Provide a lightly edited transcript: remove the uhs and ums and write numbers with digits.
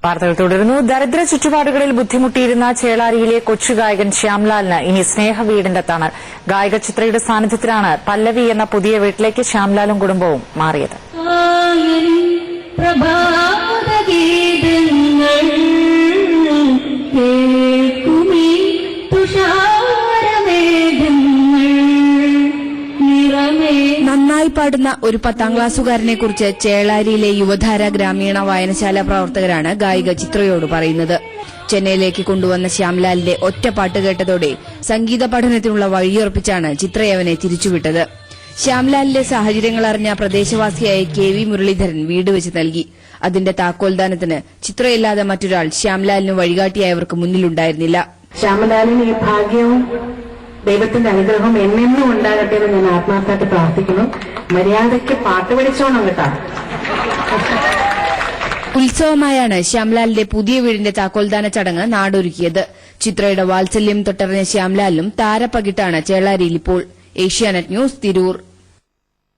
വാർത്തകൾ തുടരുന്നു. ദരിദ്ര ചുറ്റുപാടുകളിൽ ബുദ്ധിമുട്ടിയിരുന്ന ചേളാരിയിലെ കൊച്ചുഗായകൻ ശ്യാംലാലിന് ഇനി സ്നേഹവീടിന്റെ തണൽ. ഗായിക ചിത്രയുടെ സാന്നിധ്യത്തിലാണ് പല്ലവി എന്ന പുതിയ വീട്ടിലേക്ക് ശ്യാംലാലും കുടുംബവും മാറിയത്. നന്നായി പാടുന്ന ഒരു 10ാം ക്ലാസ്സുകാരനെ കുറിച്ച് ചേളാരിയിലെ യുവധാര ഗ്രാമീണ വായനശാല പ്രവർത്തകരാണ് ഗായിക ചിത്രയോട് പറയുന്നത്. ചെന്നൈയിലേക്ക് കൊണ്ടുവന്ന ശ്യാംലാലിന്റെ ഒറ്റ പാട്ട് കേട്ടതോടെ സംഗീത പഠനത്തിനുള്ള വഴിയുറപ്പിച്ചാണ് ചിത്രയവനെ തിരിച്ചുവിട്ടത്. ശ്യാംലാലിന്റെ സാഹചര്യങ്ങൾ അറിഞ്ഞ പ്രദേശവാസിയായ KV മുരളീധരൻ വീട് വെച്ച് നൽകി. അതിന്റെ താക്കോൽദാനത്തിന് ചിത്രയല്ലാതെ മറ്റൊരാൾ ശ്യാംലാലിന് വഴികാട്ടിയായവർക്ക് മുന്നിലുണ്ടായിരുന്നില്ല. ശ്യാംലാലിന് ഈ ഭാഗ്യവും ദൈവത്തിന്റെ അനുഗ്രഹം എന്നെന്നും ഉണ്ടാകട്ടെ എന്ന് ഞാൻ ആത്മാർത്ഥമായിട്ട് പ്രാർത്ഥിക്കുന്നു. മര്യാദയ്ക്ക് പാട്ട് പഠിച്ചോണം കേട്ടോ. ഉത്സവമായാണ് ശ്യാംലാലിന്റെ പുതിയ വീടിന്റെ താക്കോൽദാന ചടങ്ങ് നാടൊരുക്കിയത്. ചിത്രയുടെ വാത്സല്യം തൊട്ടറിഞ്ഞ ശ്യാംലാലിനും താരപ്പകിട്ടാണ് ചേളാരിയിൽ ഇപ്പോൾ. ഏഷ്യാനെറ്റ് ന്യൂസ്, തിരൂർ.